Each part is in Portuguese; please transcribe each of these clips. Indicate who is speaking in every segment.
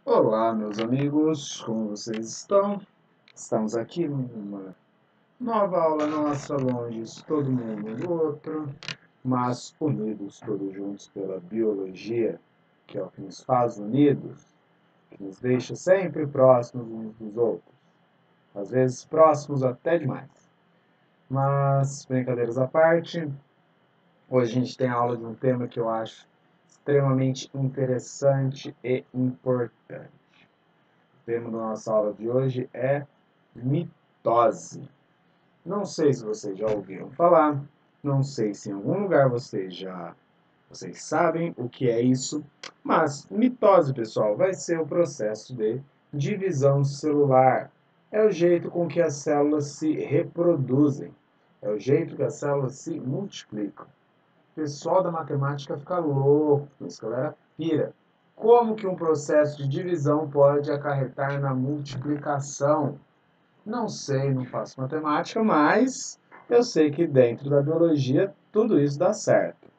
Speaker 1: Olá, meus amigos, como vocês estão? Estamos aqui numa nova aula nossa, longe todo mundo um do outro, mas unidos todos juntos pela biologia, que é o que nos faz unidos, que nos deixa sempre próximos uns dos outros, às vezes próximos até demais. Mas, brincadeiras à parte, hoje a gente tem aula de um tema que eu acho extremamente interessante e importante. O tema da nossa aula de hoje é mitose. Não sei se vocês já ouviram falar, não sei se em algum lugar vocês sabem o que é isso, mas mitose, pessoal, vai ser o processo de divisão celular. É o jeito com que as células se reproduzem, é o jeito que as células se multiplicam. O pessoal da matemática fica louco, isso, galera pira. Como que um processo de divisão pode acarretar na multiplicação? Não sei, não faço matemática, mas eu sei que dentro da biologia tudo isso dá certo.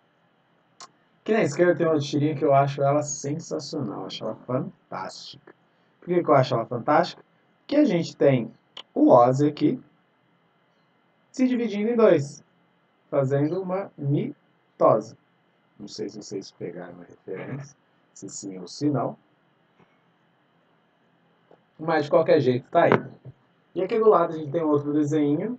Speaker 1: Aqui na esquerda tem uma tirinha que eu acho ela sensacional, acho ela fantástica. Por que eu acho ela fantástica? Porque a gente tem o OSE aqui se dividindo em dois, fazendo uma mitose. Não sei se vocês pegaram a referência, se sim ou se não. Mas de qualquer jeito tá aí. E aqui do lado a gente tem outro desenho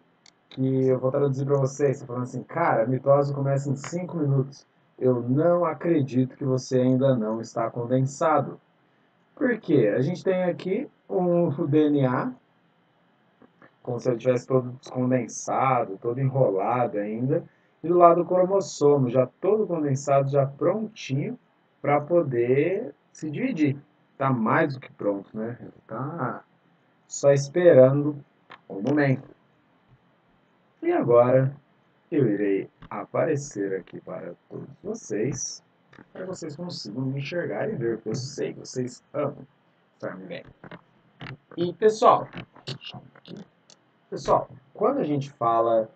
Speaker 1: que eu vou traduzir para vocês. Tá falando assim, cara, a mitose começa em 5 minutos. Eu não acredito que você ainda não está condensado. Por quê? A gente tem aqui um DNA, como se ele tivesse todo descondensado, todo enrolado ainda. E do lado o cromossomo, já todo condensado, já prontinho para poder se dividir. Está mais do que pronto, né? Está só esperando o momento. E agora eu irei aparecer aqui para todos vocês, para que vocês consigam me enxergar e ver, porque eu sei que vocês amam estar me vendo. E pessoal, quando a gente fala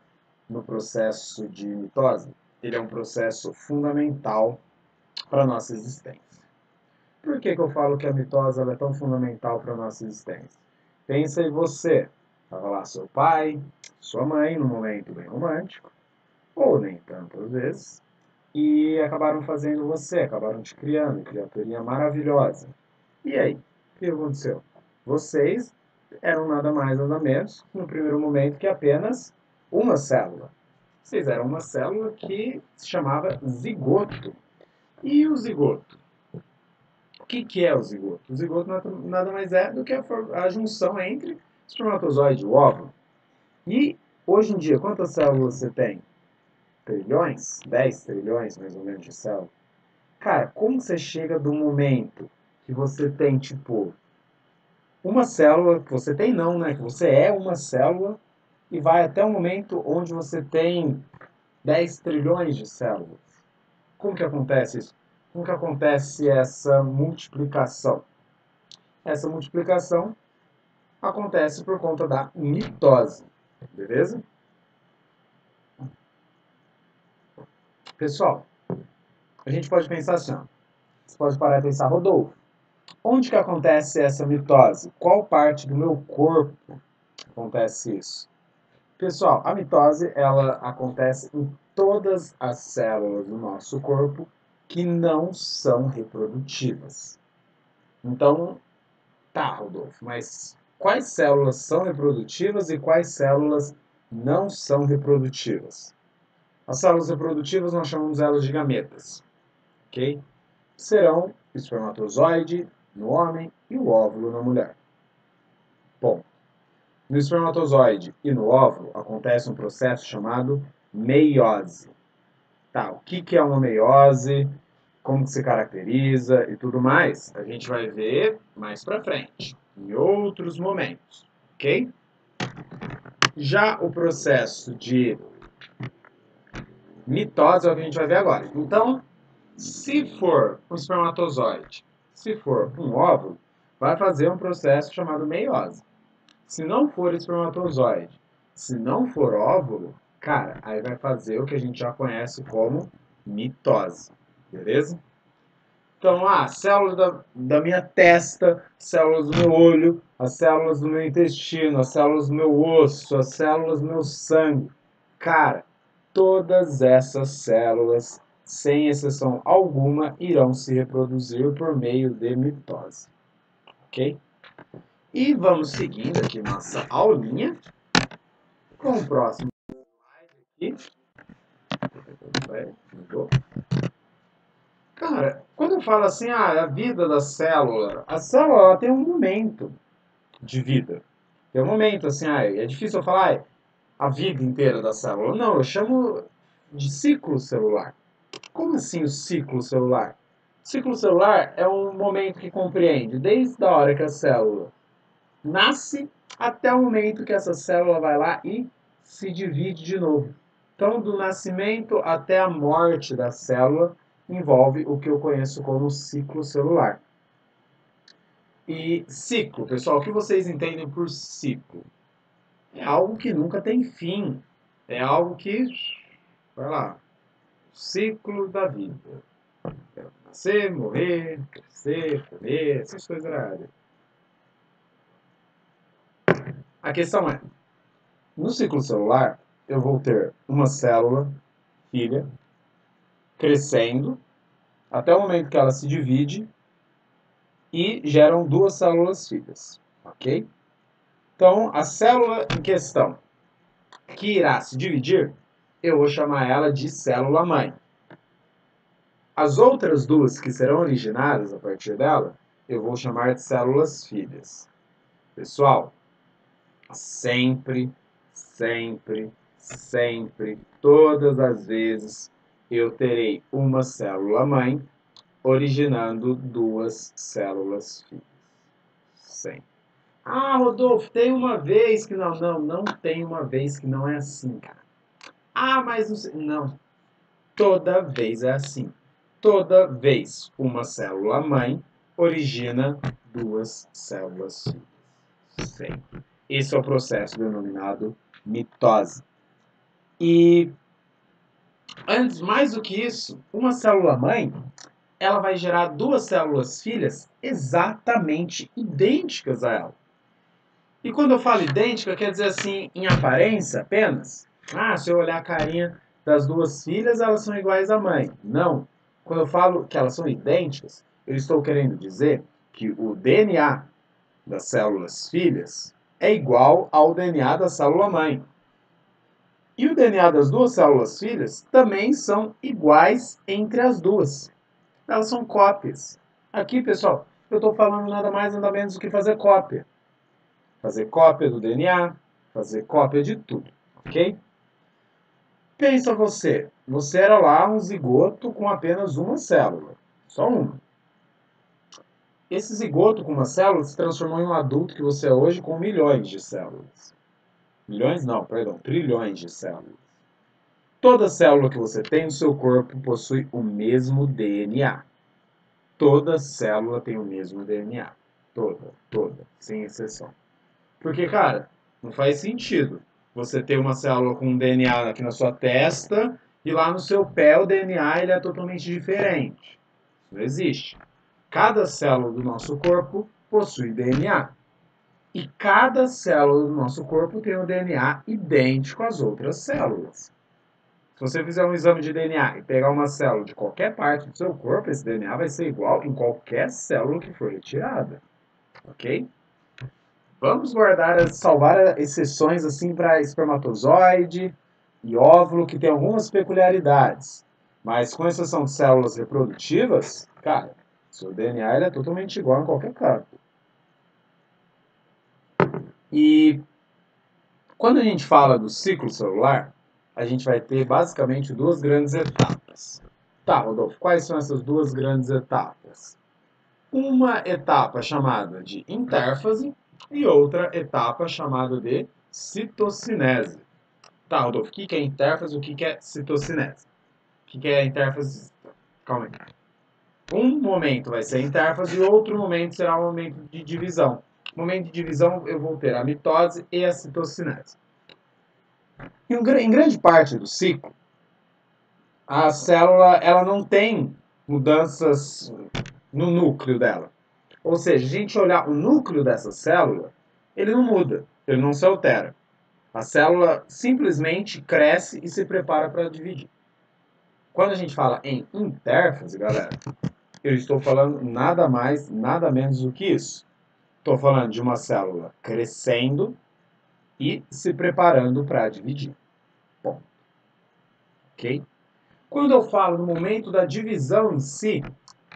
Speaker 1: no processo de mitose, ele é um processo fundamental para a nossa existência. Por que eu falo que a mitose ela é tão fundamental para a nossa existência? Pensa em você. Estava lá seu pai, sua mãe, num momento bem romântico, ou nem tanto às vezes, e acabaram fazendo você, acabaram te criando, criaturinha maravilhosa. E aí, o que aconteceu? Vocês eram nada mais nada menos, no primeiro momento, que apenas uma célula. Vocês eram uma célula que se chamava zigoto. E o zigoto? O que é o zigoto? O zigoto nada mais é do que a junção entre o espermatozoide e o óvulo. E, hoje em dia, quantas células você tem? Trilhões? 10 trilhões, mais ou menos, de células. Cara, como você chega do momento que você tem, tipo, uma célula, que você tem não, né? Que você é uma célula e vai até o momento onde você tem 10 trilhões de células. Como que acontece isso? Como que acontece essa multiplicação? Essa multiplicação acontece por conta da mitose, beleza? Pessoal, a gente pode pensar assim, ó. Você pode parar e pensar, Rodolfo, onde que acontece essa mitose? Qual parte do meu corpo acontece isso? Pessoal, a mitose ela acontece em todas as células do nosso corpo que não são reprodutivas. Então, tá, Rodolfo, mas quais células são reprodutivas e quais células não são reprodutivas? As células reprodutivas nós chamamos elas de gametas, ok? Serão o espermatozoide no homem e o óvulo na mulher. Bom, no espermatozoide e no óvulo acontece um processo chamado meiose. Tá, o que é uma meiose, como que se caracteriza e tudo mais, a gente vai ver mais pra frente, em outros momentos, ok? Já o processo de mitose é o que a gente vai ver agora. Então, se for um espermatozoide, se for um óvulo, vai fazer um processo chamado meiose. Se não for espermatozoide, se não for óvulo, cara, aí vai fazer o que a gente já conhece como mitose, beleza? Então, as células da minha testa, células do meu olho, as células do meu intestino, as células do meu osso, as células do meu sangue. Cara, todas essas células, sem exceção alguma, irão se reproduzir por meio de mitose. Ok? E vamos seguindo aqui nossa aulinha com o próximo slide aqui. Cara, quando eu falo assim, a vida da célula, a célula ela tem um momento de vida. Tem um momento assim, é difícil eu falar a vida inteira da célula. Não, eu chamo de ciclo celular. Como assim o ciclo celular? O ciclo celular é um momento que compreende desde a hora que a célula nasce até o momento que essa célula vai lá e se divide de novo. Então, do nascimento até a morte da célula envolve o que eu conheço como ciclo celular. E ciclo, pessoal, o que vocês entendem por ciclo? É algo que nunca tem fim. É algo que, vai lá, ciclo da vida. Nascer, morrer, crescer, comer, essas coisas da área. A questão é, no ciclo celular, eu vou ter uma célula filha crescendo até o momento que ela se divide e geram duas células filhas, ok? Então, a célula em questão que irá se dividir, eu vou chamar ela de célula-mãe. As outras duas que serão originadas a partir dela, eu vou chamar de células filhas. Pessoal, sempre, todas as vezes, eu terei uma célula-mãe originando duas células filhas. Sempre. Ah, Rodolfo, tem uma vez que não. Não tem uma vez que não é assim, cara. Ah, mas não sei. Não. Toda vez é assim. Toda vez uma célula-mãe origina duas células filhas. Sempre. Esse é o processo denominado mitose. E, antes, mais do que isso, uma célula-mãe ela vai gerar duas células filhas exatamente idênticas a ela. E quando eu falo idêntica, quer dizer assim, em aparência apenas? Ah, se eu olhar a carinha das duas filhas, elas são iguais à mãe. Não. Quando eu falo que elas são idênticas, eu estou querendo dizer que o DNA das células filhas é igual ao DNA da célula mãe. E o DNA das duas células filhas também são iguais entre as duas. Elas são cópias. Aqui, pessoal, eu estou falando nada mais nada menos do que fazer cópia. Fazer cópia do DNA, fazer cópia de tudo, ok? Pensa você, você era lá um zigoto com apenas uma célula, só uma. Esse zigoto com uma célula se transformou em um adulto que você é hoje com milhões de células. Milhões não, perdão, trilhões de células. Toda célula que você tem no seu corpo possui o mesmo DNA. Toda célula tem o mesmo DNA. Toda, sem exceção. Porque, cara, não faz sentido você ter uma célula com um DNA aqui na sua testa e lá no seu pé o DNA ele é totalmente diferente. Isso não existe. Cada célula do nosso corpo possui DNA. E cada célula do nosso corpo tem um DNA idêntico às outras células. Se você fizer um exame de DNA e pegar uma célula de qualquer parte do seu corpo, esse DNA vai ser igual em qualquer célula que for retirada. Ok? Vamos salvar exceções assim para espermatozoide e óvulo, que tem algumas peculiaridades. Mas com exceção de células reprodutivas, cara, seu DNA ele é totalmente igual em qualquer canto. E quando a gente fala do ciclo celular, a gente vai ter basicamente duas grandes etapas. Tá, Rodolfo, quais são essas duas grandes etapas? Uma etapa chamada de intérfase e outra etapa chamada de citocinese. Tá, Rodolfo, o que é intérfase e o que é citocinese? O que é intérfase? Calma aí. Um momento vai ser intérfase e outro momento será o momento de divisão. No momento de divisão eu vou ter a mitose e a citocinese. Em grande parte do ciclo, a célula ela não tem mudanças no núcleo dela. Ou seja, a gente olhar o núcleo dessa célula, ele não muda, ele não se altera. A célula simplesmente cresce e se prepara para dividir. Quando a gente fala em intérfase, galera, eu estou falando nada mais, nada menos do que isso. Estou falando de uma célula crescendo e se preparando para dividir. Bom, ok? Quando eu falo no momento da divisão em si,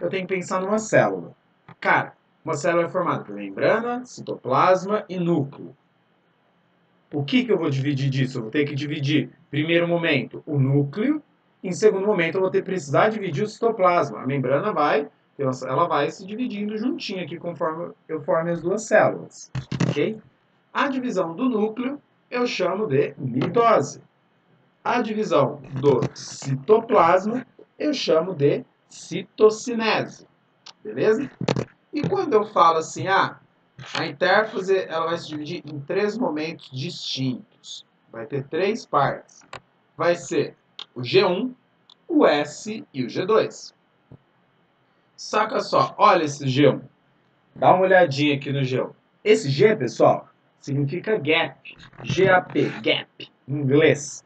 Speaker 1: eu tenho que pensar numa célula. Cara, uma célula é formada por membrana, citoplasma e núcleo. O que eu vou dividir disso? Eu vou ter que dividir, primeiro momento, o núcleo. Em segundo momento, eu vou ter que precisar dividir o citoplasma. A membrana ela vai se dividindo juntinho aqui conforme eu forme as duas células. Ok? A divisão do núcleo eu chamo de mitose. A divisão do citoplasma eu chamo de citocinese. Beleza? E quando eu falo assim, a intérfase ela vai se dividir em 3 momentos distintos. Vai ter 3 partes. Vai ser o G1, o S e o G2. Saca só, olha esse G1. Dá uma olhadinha aqui no G1. Esse G, pessoal, significa gap. G-A-P, gap, em inglês.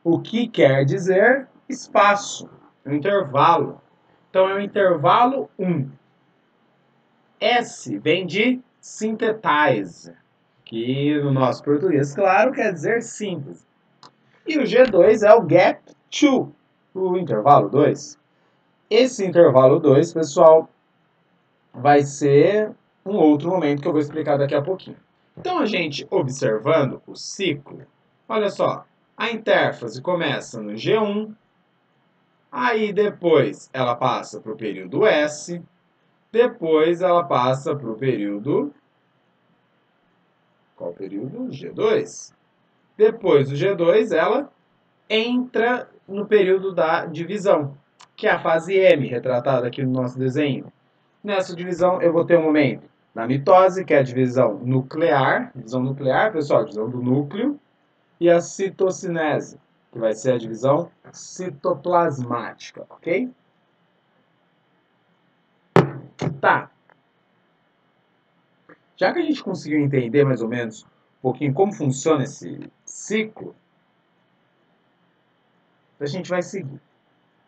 Speaker 1: O que quer dizer espaço, um intervalo. Então é o intervalo 1. S vem de synthetize, que no nosso português, claro, quer dizer síntese. E o G2 é o gap 2, o intervalo 2. Esse intervalo 2, pessoal, vai ser um outro momento que eu vou explicar daqui a pouquinho. Então, a gente observando o ciclo, olha só, a intérfase começa no G1, aí depois ela passa para o período S, depois ela passa para o período... Qual período? G2. Depois do G2, ela entra no período da divisão, que é a fase M, retratada aqui no nosso desenho. Nessa divisão, eu vou ter um momento da mitose, que é a divisão nuclear. Divisão nuclear, pessoal, divisão do núcleo. E a citocinese, que vai ser a divisão citoplasmática, ok? Tá. Já que a gente conseguiu entender mais ou menos um pouquinho como funciona esse ciclo, a gente vai seguir,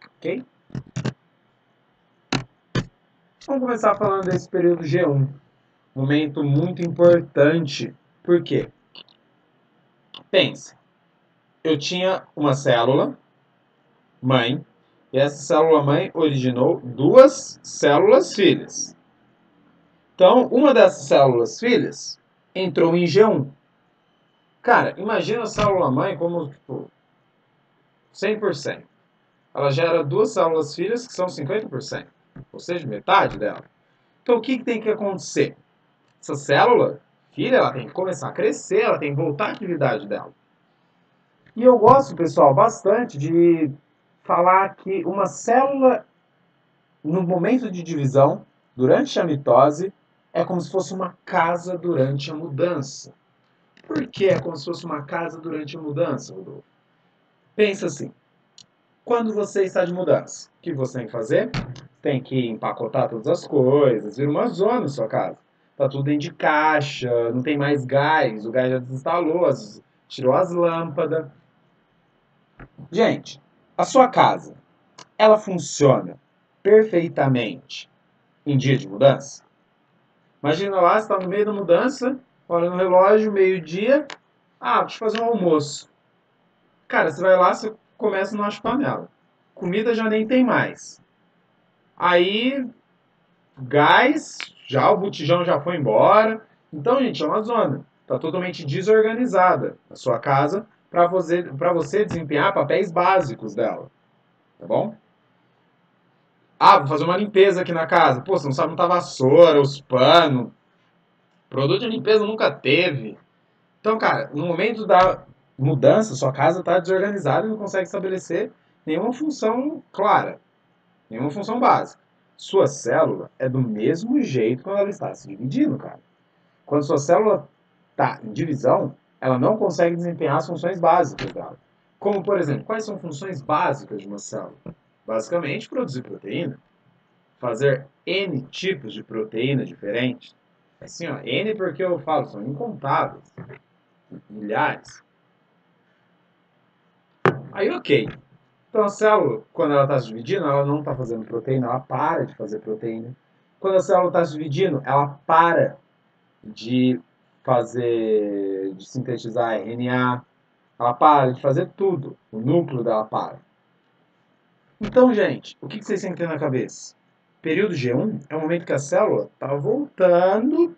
Speaker 1: ok? Vamos começar falando desse período G1. Momento muito importante. Por quê? Pense, eu tinha uma célula mãe, e essa célula mãe originou 2 células filhas. Então, uma dessas células filhas entrou em G1. Cara, imagina a célula mãe como tipo, 100%. Ela gera 2 células filhas que são 50%, ou seja, metade dela. Então, o que tem que acontecer? Essa célula filha, ela tem que começar a crescer, ela tem que voltar à atividade dela. E eu gosto, pessoal, bastante de falar que uma célula, no momento de divisão, durante a mitose, é como se fosse uma casa durante a mudança. Por que é como se fosse uma casa durante a mudança, Rodolfo? Pensa assim, quando você está de mudança, o que você tem que fazer? Tem que empacotar todas as coisas, vira uma zona na sua casa. Tá tudo dentro de caixa, não tem mais gás, o gás já desinstalou, tirou as lâmpadas. Gente, a sua casa, ela funciona perfeitamente em dia de mudança? Imagina lá, você está no meio da mudança, olha no relógio, meio-dia, deixa eu fazer um almoço. Cara, você vai lá, você começa no panela. Comida já nem tem mais. Aí, gás, já o botijão já foi embora. Então, gente, é uma zona. Está totalmente desorganizada a sua casa para você desempenhar papéis básicos dela. Tá bom? Vou fazer uma limpeza aqui na casa. Pô, você não sabe onde tá a vassoura, os panos. Produto de limpeza nunca teve. Então, cara, no momento da mudança, sua casa está desorganizada e não consegue estabelecer nenhuma função clara, nenhuma função básica. Sua célula é do mesmo jeito quando ela está se dividindo, cara. Quando sua célula está em divisão, ela não consegue desempenhar as funções básicas dela. Como, por exemplo, quais são funções básicas de uma célula? Basicamente, produzir proteína. fazer N tipos de proteína diferentes. Assim, ó, N porque eu falo, são incontáveis, milhares. Aí, ok. Então a célula, quando ela está se dividindo, ela não está fazendo proteína, ela para de fazer proteína. Quando a célula está se dividindo, ela para de de sintetizar RNA, ela para de fazer tudo, o núcleo dela para. Então, gente, o que vocês têm que ter na cabeça? Período G1 é o momento que a célula está voltando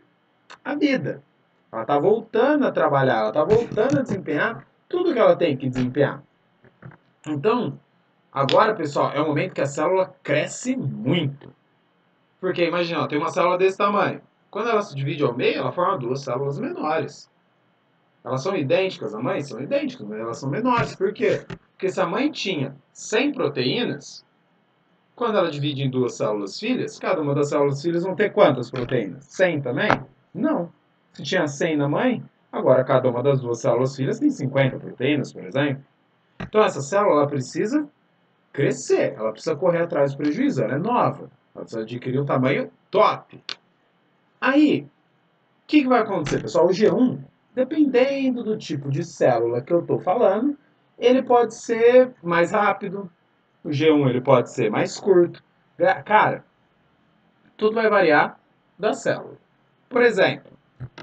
Speaker 1: à vida. Ela está voltando a trabalhar, ela está voltando a desempenhar tudo que ela tem que desempenhar. Então, agora, pessoal, é o momento que a célula cresce muito. Porque, imagina, tem uma célula desse tamanho. Quando ela se divide ao meio, ela forma duas células menores. Elas são idênticas, a mãe? São idênticas, mas elas são menores. Por quê? Porque se a mãe tinha 100 proteínas, quando ela divide em duas células filhas, cada uma das células filhas vão ter quantas proteínas? 100 também? Não. Se tinha 100 na mãe, agora cada uma das duas células filhas tem 50 proteínas, por exemplo. Então essa célula ela precisa crescer, ela precisa correr atrás do prejuízo, ela é nova, ela precisa adquirir um tamanho top. Aí, o que vai acontecer, pessoal? O G1, dependendo do tipo de célula que eu estou falando, ele pode ser mais rápido, o G1 ele pode ser mais curto. Cara, tudo vai variar da célula. Por exemplo,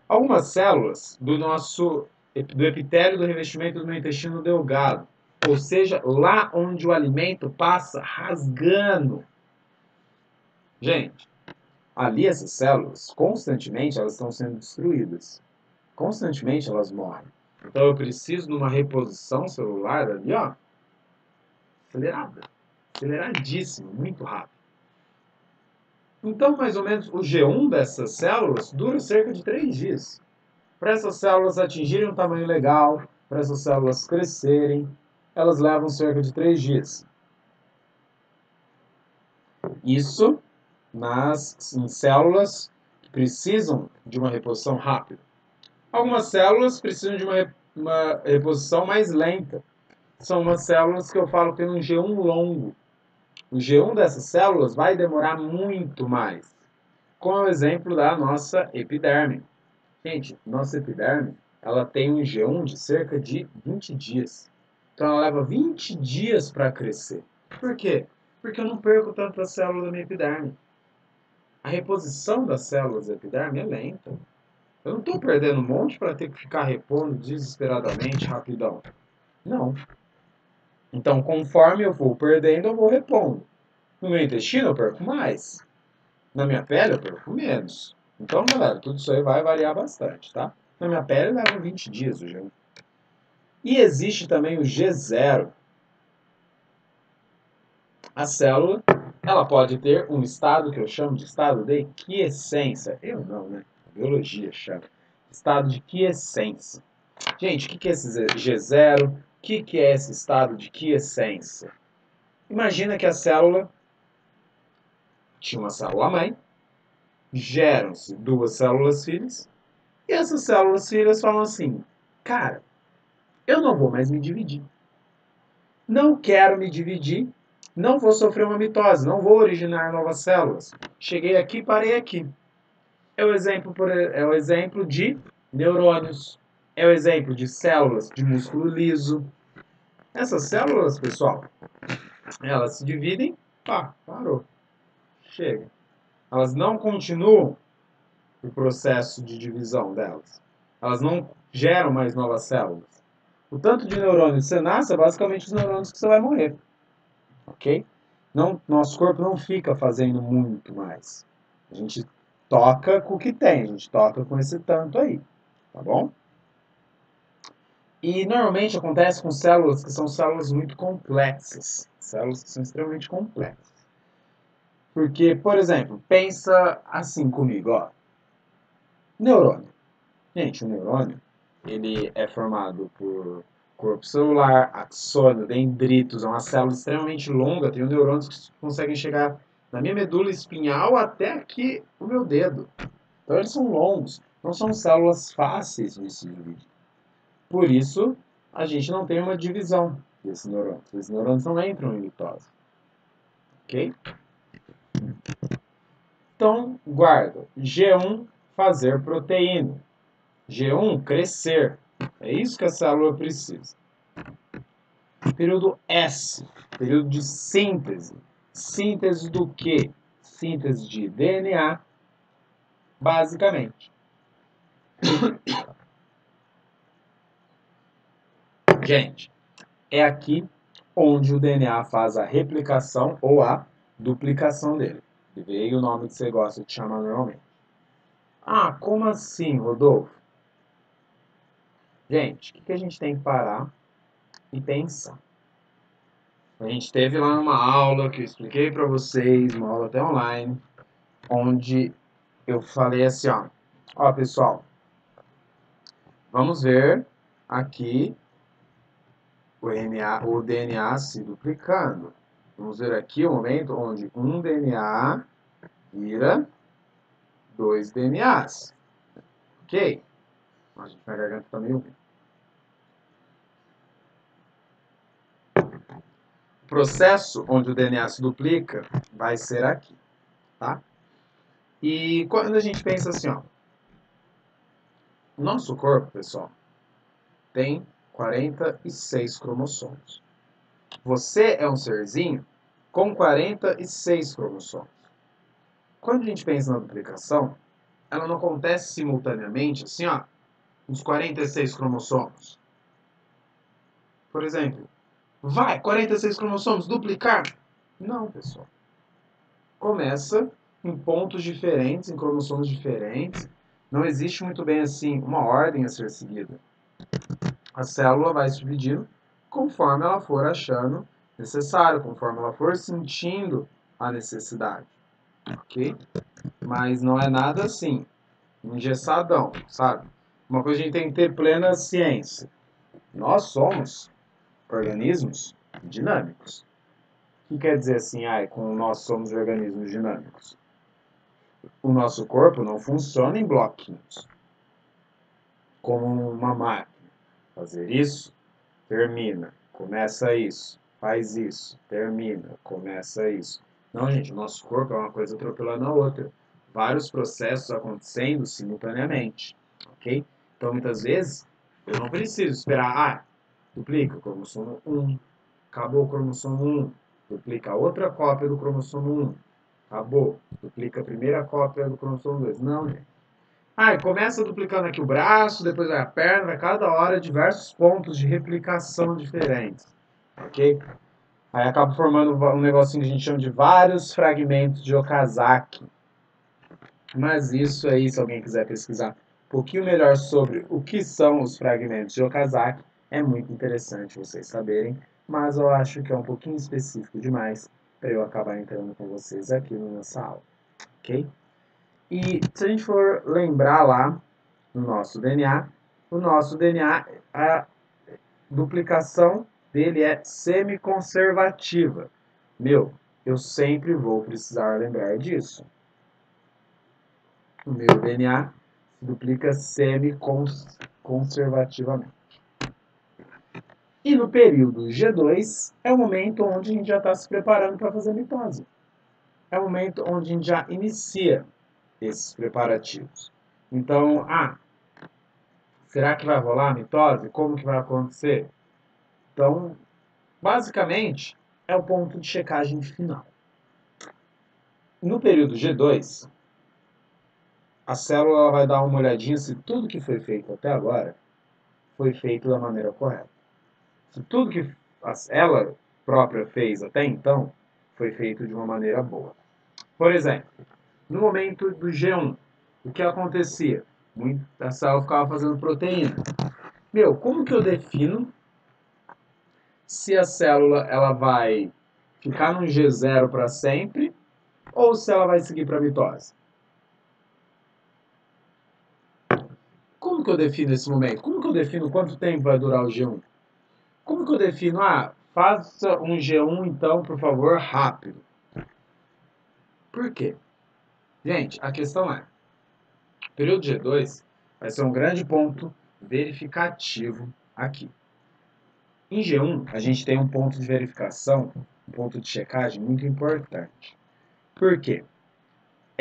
Speaker 1: algumas células do epitélio do revestimento do intestino delgado, ou seja, lá onde o alimento passa rasgando. Gente, ali essas células, constantemente elas estão sendo destruídas. Constantemente elas morrem. Então eu preciso de uma reposição celular ali, ó, acelerada. Aceleradíssima, muito rápido. Então, mais ou menos, o G1 dessas células dura cerca de 3 dias. Para essas células atingirem um tamanho legal, para essas células crescerem, elas levam cerca de 3 dias. Isso em células que precisam de uma reposição rápida. Algumas células precisam de uma reposição mais lenta. São umas células que eu falo que tem um G1 longo. O G1 dessas células vai demorar muito mais. Como é o exemplo da nossa epiderme. Gente, nossa epiderme, ela tem um G1 de cerca de 20 dias. Então ela leva 20 dias para crescer. Por quê? Porque eu não perco tanta célula da minha epiderme. A reposição das células da epiderme é lenta. Eu não estou perdendo um monte para ter que ficar repondo desesperadamente, rapidão. Não. Então, conforme eu vou perdendo, eu vou repondo. No meu intestino, eu perco mais. Na minha pele, eu perco menos. Então, galera, tudo isso aí vai variar bastante, tá? Na minha pele, leva 20 dias o G1. E existe também o G0. A célula, ela pode ter um estado que eu chamo de estado de quiescência. Eu não, né? A biologia chama. Estado de quiescência. Gente, o que é esse G0? O que é esse estado de quiescência? Imagina que a célula tinha uma célula-mãe, geram-se duas células filhas, e essas células filhas falam assim, cara, eu não vou mais me dividir. Não quero me dividir, não vou sofrer uma mitose, não vou originar novas células. Cheguei aqui, parei aqui. É o exemplo de neurônios, é o exemplo de células de músculo liso. Essas células, pessoal, elas se dividem, pá, parou, chega. Elas não continuam o processo de divisão delas. Elas não geram mais novas células. O tanto de neurônios que você nasce é basicamente os neurônios que você vai morrer. Ok? Não, nosso corpo não fica fazendo muito mais. A gente toca com o que tem, a gente toca com esse tanto aí. Tá bom? E normalmente acontece com células que são células muito complexas. Células que são extremamente complexas. Porque, por exemplo, pensa assim comigo, ó. Neurônio. Gente, o neurônio, ele é formado por corpo celular, axônio, dendritos, é uma célula extremamente longa, tem neurônios que conseguem chegar na minha medula espinhal até aqui o meu dedo. Então eles são longos, não são células fáceis de se dividir. Por isso, a gente não tem uma divisão desses neurônios. Esses neurônios não entram em mitose. Ok? Então, guarda. G1, fazer proteína. G1, crescer. É isso que a célula precisa. Período S, período de síntese. Síntese do quê? Síntese de DNA, basicamente. Gente, é aqui onde o DNA faz a replicação ou a duplicação dele. E veio o nome que você gosta de chamar normalmente. Ah, como assim, Rodolfo? Gente, o que a gente tem que parar e pensar? A gente teve lá uma aula que eu expliquei para vocês, uma aula até online, onde eu falei assim, ó pessoal, vamos ver aqui o DNA se duplicando. Vamos ver aqui o momento onde um DNA vira 2 DNAs. Ok? A gente na garganta tá meio ruim. O processo onde o DNA se duplica vai ser aqui, tá? E quando a gente pensa assim, ó, nosso corpo, pessoal, tem 46 cromossomos. Você é um serzinho com 46 cromossomos. Quando a gente pensa na duplicação, ela não acontece simultaneamente, assim, ó, os 46 cromossomos. Por exemplo, vai, 46 cromossomos, duplicar? Não, pessoal. Começa em pontos diferentes, em cromossomos diferentes. Não existe muito bem assim uma ordem a ser seguida. A célula vai se dividindo conforme ela for achando necessário, conforme ela for sentindo a necessidade. Ok? Mas não é nada assim, engessadão, sabe? Uma coisa que a gente tem que ter plena ciência. Nós somos organismos dinâmicos. O que quer dizer assim, com nós somos organismos dinâmicos? O nosso corpo não funciona em bloquinhos, como uma máquina. Fazer isso, termina, começa isso, faz isso, termina, começa isso. Não, gente, o nosso corpo é uma coisa atropelando a outra. Vários processos acontecendo simultaneamente, ok? Então, muitas vezes, eu não preciso esperar, duplica o cromossomo 1, acabou o cromossomo 1, duplica a outra cópia do cromossomo 1, acabou, duplica a primeira cópia do cromossomo 2. Não, gente. Começa duplicando aqui o braço, depois vai a perna, vai cada hora diversos pontos de replicação diferentes, ok? Aí acaba formando um negocinho que a gente chama de vários fragmentos de Okazaki. Mas isso aí, se alguém quiser pesquisar um pouquinho melhor sobre o que são os fragmentos de Okazaki, é muito interessante vocês saberem, mas eu acho que é um pouquinho específico demais para eu acabar entrando com vocês aqui nessa aula, ok? E se a gente for lembrar lá no nosso DNA, a duplicação dele é semiconservativa. Eu sempre vou precisar lembrar disso. O meu DNA se duplica semi-conservativamente. E no período G2 é o momento onde a gente já está se preparando para fazer mitose. É o momento onde a gente já inicia esses preparativos. Então, será que vai rolar a mitose? Como que vai acontecer? Então, basicamente, é o ponto de checagem final. No período G2, a célula vai dar uma olhadinha se tudo que foi feito até agora foi feito da maneira correta. Se tudo que ela própria fez até então foi feito de uma maneira boa. Por exemplo, no momento do G1, o que acontecia? A célula ficava fazendo proteína. Como que eu defino se a célula ela vai ficar num G0 para sempre ou se ela vai seguir para a mitose? Como que eu defino esse momento? Como que eu defino quanto tempo vai durar o G1? Como que eu defino? Faça um G1 então, por favor, rápido. Por quê? Gente, a questão é, o período G2 vai ser um grande ponto verificativo aqui. Em G1, a gente tem um ponto de verificação, um ponto de checagem muito importante. Por quê?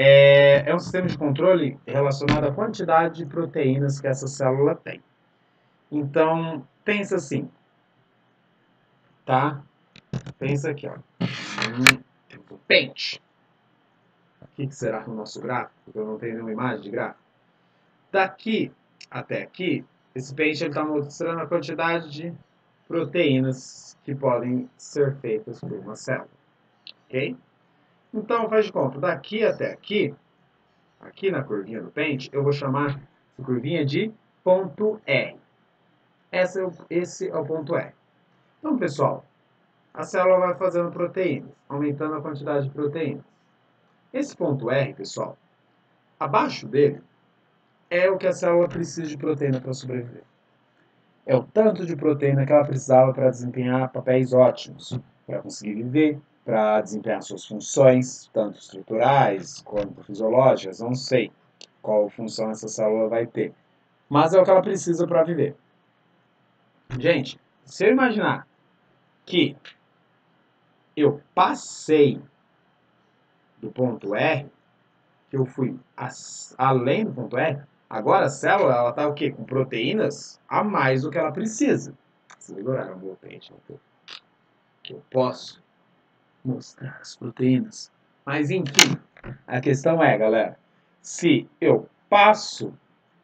Speaker 1: é um sistema de controle relacionado à quantidade de proteínas que essa célula tem. Então, pensa assim, tá? Pensa aqui, ó. Pente. O que será o nosso gráfico? Eu não tenho nenhuma imagem de gráfico. Daqui até aqui, esse pente está mostrando a quantidade de proteínas que podem ser feitas por uma célula. Ok? Então, faz de conta, daqui até aqui, aqui na curvinha do pente, eu vou chamar essa curvinha de ponto R. Esse é o ponto R. Então, pessoal, a célula vai fazendo proteínas, aumentando a quantidade de proteínas. Esse ponto R, pessoal, abaixo dele, é o que a célula precisa de proteína para sobreviver. É o tanto de proteína que ela precisava para desempenhar papéis ótimos, para conseguir viver, para desempenhar suas funções, tanto estruturais quanto fisiológicas, não sei qual função essa célula vai ter. Mas é o que ela precisa para viver. Gente, se eu imaginar que eu passei do ponto R, que eu fui além do ponto R, agora a célula está o quê? Com proteínas a mais do que ela precisa. Se melhorar o meu pente, que eu posso mostrar as proteínas. Mas enfim, a questão é, galera, se eu passo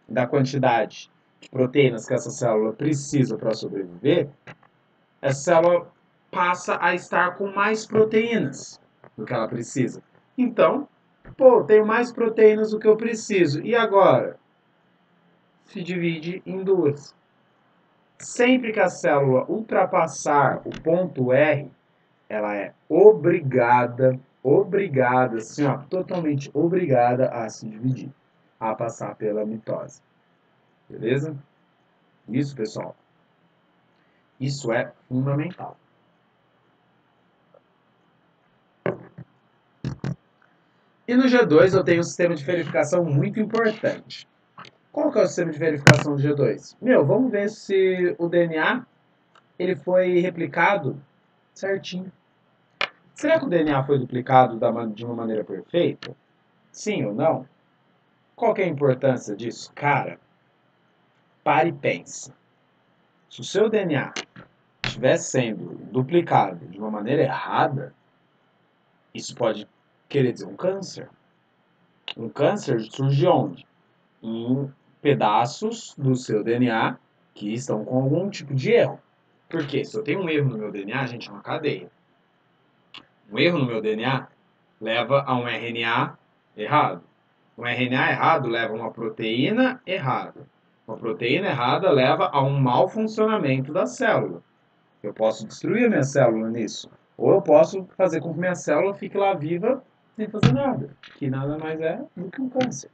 Speaker 1: da quantidade de proteínas que essa célula precisa para sobreviver, essa célula passa a estar com mais proteínas do que ela precisa. Então, pô, tenho mais proteínas do que eu preciso. E agora? Se divide em duas. Sempre que a célula ultrapassar o ponto R, ela é obrigada, assim, ó, totalmente obrigada a se dividir, a passar pela mitose. Beleza? Isso, pessoal. Isso é fundamental. E no G2 eu tenho um sistema de verificação muito importante. Qual que é o sistema de verificação do G2? Vamos ver se o DNA ele foi replicado certinho. Será que o DNA foi duplicado de uma maneira perfeita? Sim ou não? Qual que é a importância disso? Cara, pare e pense. Se o seu DNA estiver sendo duplicado de uma maneira errada, isso pode querer dizer um câncer. Um câncer surge onde? Em pedaços do seu DNA que estão com algum tipo de erro. Por quê? Se eu tenho um erro no meu DNA, gente, é uma cadeia. Um erro no meu DNA leva a um RNA errado. Um RNA errado leva a uma proteína errada. Uma proteína errada leva a um mau funcionamento da célula. Eu posso destruir a minha célula nisso. Ou eu posso fazer com que minha célula fique lá viva sem fazer nada. Que nada mais é do que um câncer.